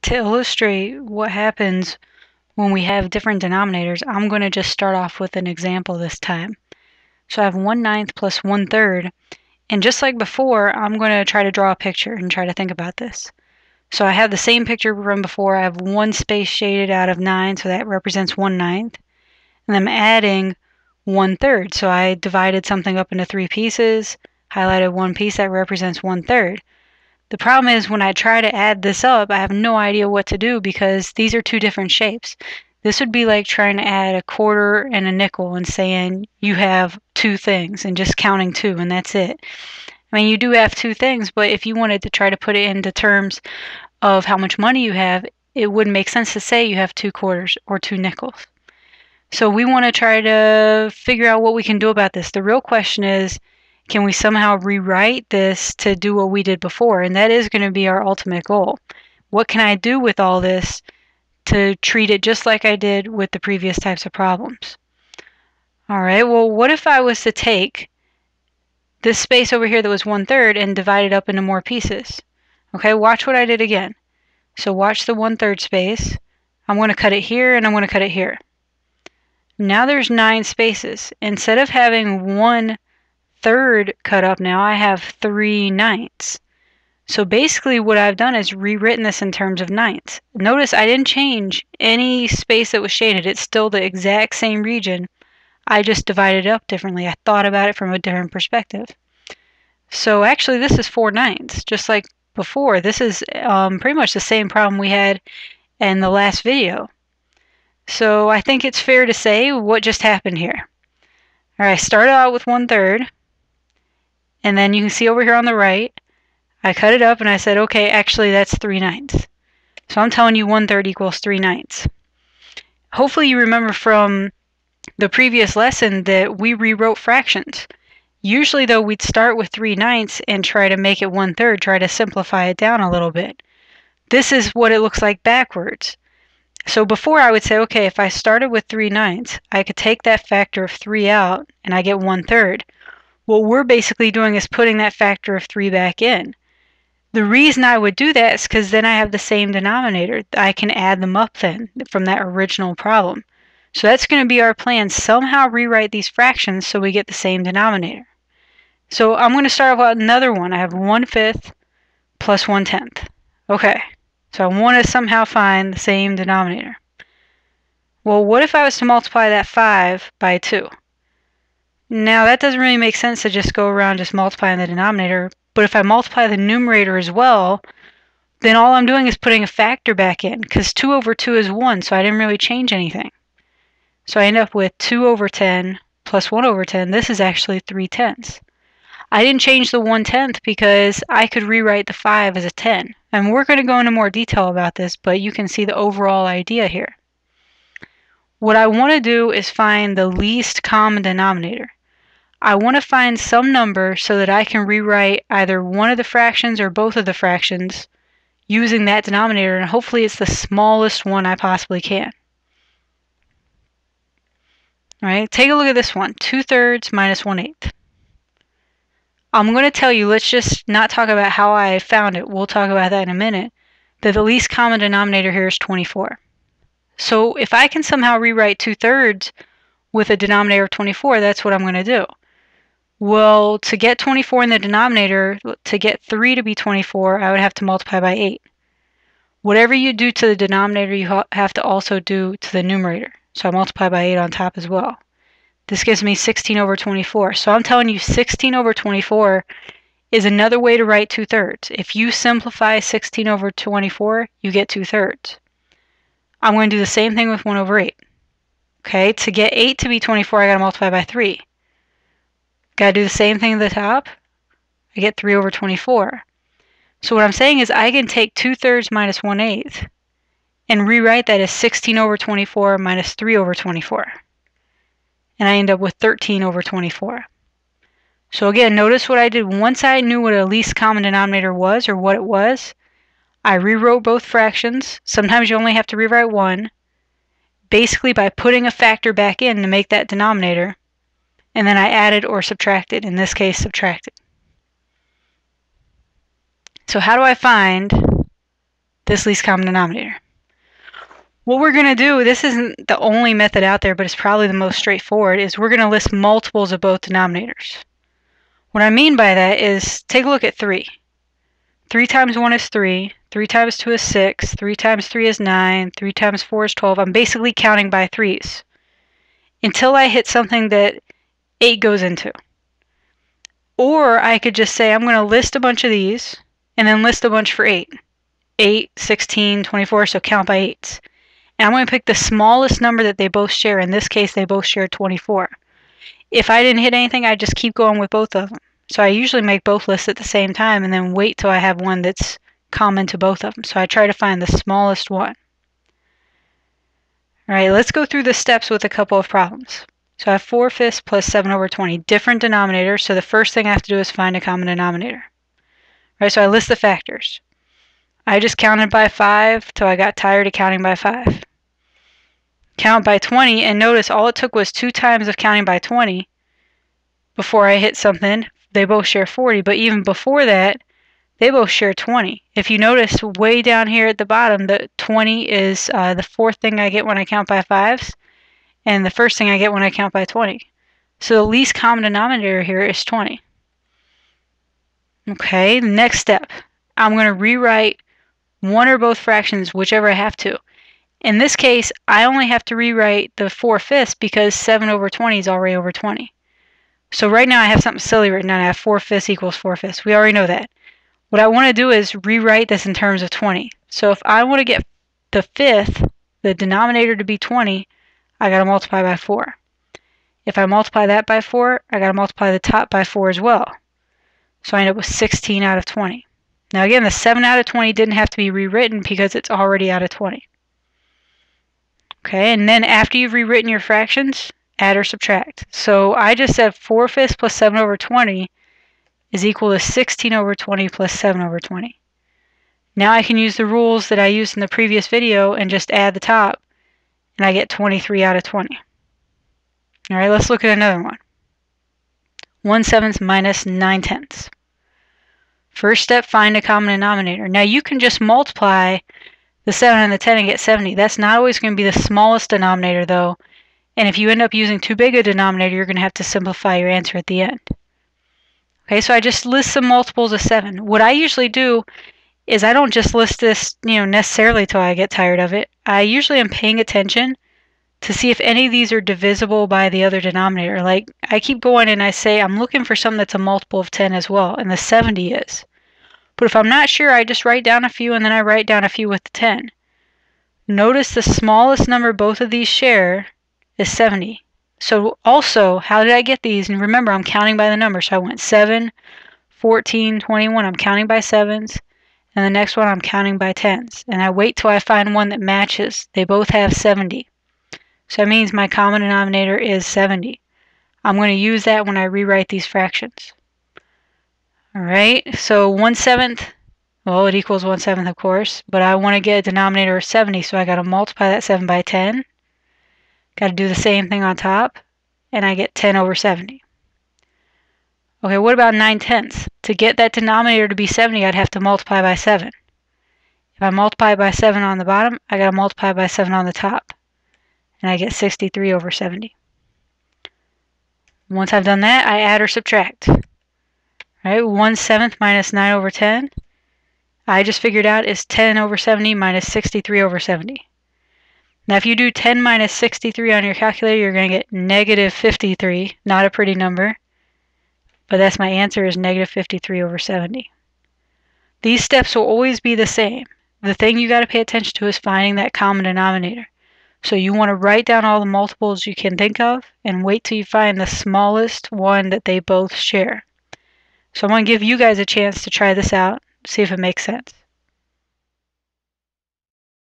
to illustrate what happens when we have different denominators, I'm going to just start off with an example this time. So I have 1/9 plus 1/3, and just like before, I'm going to try to draw a picture and try to think about this. So I have the same picture from before. I have one space shaded out of 9, so that represents 1/9. And I'm adding 1/3. So I divided something up into 3 pieces, highlighted one piece that represents 1/3. The problem is when I try to add this up, I have no idea what to do because these are two different shapes. This would be like trying to add a quarter and a nickel and saying you have two things and just counting two and that's it. I mean, you do have two things, but if you wanted to try to put it into terms of how much money you have, it wouldn't make sense to say you have 2 quarters or 2 nickels. So we want to try to figure out what we can do about this. The real question is, can we somehow rewrite this to do what we did before? And that is going to be our ultimate goal. What can I do with all this to treat it just like I did with the previous types of problems? All right, well, what if I was to take this space over here that was 1/3 and divide it up into more pieces? Okay, watch what I did again. So watch the 1/3 space. I'm going to cut it here and I'm going to cut it here. Now there's 9 spaces. Instead of having 1/3 cut up now, I have 3/9. So basically what I've done is rewritten this in terms of ninths. Notice I didn't change any space that was shaded. It's still the exact same region. I just divided it up differently. I thought about it from a different perspective. So actually this is 4/9, just like before. This is pretty much the same problem we had in the last video. So I think it's fair to say what just happened here. All right, I started out with 1/3, and then you can see over here on the right, I cut it up and I said, okay, actually that's 3/9. So I'm telling you 1/3 equals 3/9. Hopefully you remember from the previous lesson that we rewrote fractions. Usually though, we'd start with 3/9 and try to make it 1/3, try to simplify it down a little bit. This is what it looks like backwards. So before I would say, okay, if I started with 3/9, I could take that factor of 3 out and I get 1/3. What we're basically doing is putting that factor of 3 back in. The reason I would do that is because then I have the same denominator. I can add them up then from that original problem. So that's going to be our plan, somehow rewrite these fractions so we get the same denominator. So I'm going to start off with another one. I have 1/5 plus 1/10. Okay. So I want to somehow find the same denominator. Well, what if I was to multiply that 5 by 2? Now, that doesn't really make sense to just go around just multiplying the denominator, but if I multiply the numerator as well, then all I'm doing is putting a factor back in, because 2 over 2 is 1, so I didn't really change anything. So I end up with 2 over 10 plus 1 over 10. This is actually 3/10. I didn't change the 1/10 because I could rewrite the 5 as a 10. And we're going to go into more detail about this, but you can see the overall idea here. What I want to do is find the least common denominator. I want to find some number so that I can rewrite either one of the fractions or both of the fractions using that denominator, and hopefully it's the smallest one I possibly can. All right, take a look at this one, 2/3 minus 1/8. I'm going to tell you, let's just not talk about how I found it. We'll talk about that in a minute. That the least common denominator here is 24. So if I can somehow rewrite 2/3 with a denominator of 24, that's what I'm going to do. Well, to get 24 in the denominator, to get 3 to be 24, I would have to multiply by 8. Whatever you do to the denominator, you have to also do to the numerator. So I multiply by 8 on top as well. This gives me 16 over 24. So I'm telling you 16 over 24 is another way to write 2/3. If you simplify 16 over 24, you get 2/3. I'm going to do the same thing with 1 over 8. Okay, to get 8 to be 24, I got to multiply by 3. Got to do the same thing at the top. I get 3 over 24. So what I'm saying is I can take 2/3 minus 1/8 and rewrite that as 16 over 24 minus 3 over 24. And I end up with 13 over 24. So again, notice what I did. Once I knew what a least common denominator was, or what it was, I rewrote both fractions. Sometimes you only have to rewrite one, basically by putting a factor back in to make that denominator, and then I added or subtracted, in this case subtracted. So how do I find this least common denominator. What we're going to do, this isn't the only method out there, but it's probably the most straightforward, is we're going to list multiples of both denominators. What I mean by that is, take a look at 3. 3 times 1 is 3, 3 times 2 is 6, 3 times 3 is 9, 3 times 4 is 12. I'm basically counting by 3's until I hit something that 8 goes into. Or I could just say I'm going to list a bunch of these and then list a bunch for 8. 8, 16, 24, so count by 8's. And I'm going to pick the smallest number that they both share. In this case, they both share 24. If I didn't hit anything, I'd just keep going with both of them. So I usually make both lists at the same time and then wait till I have one that's common to both of them. So I try to find the smallest one. All right, let's go through the steps with a couple of problems. So I have 4/5 plus 7 over 20, different denominators. So the first thing I have to do is find a common denominator. All right, so I list the factors. I just counted by 5 till I got tired of counting by 5. Count by 20, and notice all it took was 2 times of counting by 20 before I hit something. They both share 40, but even before that, they both share 20. If you notice way down here at the bottom, the 20 is the fourth thing I get when I count by 5's, and the first thing I get when I count by 20. So the least common denominator here is 20. Okay, the next step. I'm going to rewrite one or both fractions, whichever I have to. In this case, I only have to rewrite the 4/5 because 7 over 20 is already over 20. So right now I have something silly written down. I have 4/5 equals 4/5. We already know that. What I want to do is rewrite this in terms of 20. So if I want to get the fifth, the denominator, to be 20, I got to multiply by 4. If I multiply that by 4, I got to multiply the top by 4 as well. So I end up with 16 out of 20. Now again, the 7 out of 20 didn't have to be rewritten because it's already out of 20. Okay, and then after you've rewritten your fractions, add or subtract. So I just said 4/5 plus 7 over 20 is equal to 16 over 20 plus 7 over 20. Now I can use the rules that I used in the previous video and just add the top, and I get 23 out of 20. All right, let's look at another one. 1/7 minus 9/10. First step, find a common denominator. Now you can just multiply the 7 and the 10 and get 70. That's not always going to be the smallest denominator though, and if you end up using too big a denominator, you're going to have to simplify your answer at the end. Okay, so I just list some multiples of 7. What I usually do is I don't just list this, necessarily till I get tired of it. I usually am paying attention to see if any of these are divisible by the other denominator. Like, I keep going and I say I'm looking for something that's a multiple of 10 as well, and the 70 is. But if I'm not sure, I just write down a few and then I write down a few with the 10. Notice the smallest number both of these share is 70. So also, how did I get these? And remember, I'm counting by the number. So I went 7, 14, 21. I'm counting by 7's. And the next one, I'm counting by 10's. And I wait till I find one that matches. They both have 70. So that means my common denominator is 70. I'm going to use that when I rewrite these fractions. All right, so 1/7, well, it equals 1/7, of course, but I want to get a denominator of 70, so I got to multiply that 7 by 10. Got to do the same thing on top, and I get 10 over 70. Okay, what about 9/10? To get that denominator to be 70, I'd have to multiply by 7. If I multiply by 7 on the bottom, I got to multiply by 7 on the top, and I get 63 over 70. Once I've done that, I add or subtract. Right, 1/7 minus 9 over 10, I just figured out is 10 over 70 minus 63 over 70. Now if you do 10 minus 63 on your calculator, you're going to get negative 53, not a pretty number, but that's my answer, is negative 53 over 70. These steps will always be the same. The thing you got to pay attention to is finding that common denominator. So you want to write down all the multiples you can think of and wait till you find the smallest one that they both share. So I'm going to give you guys a chance to try this out, see if it makes sense.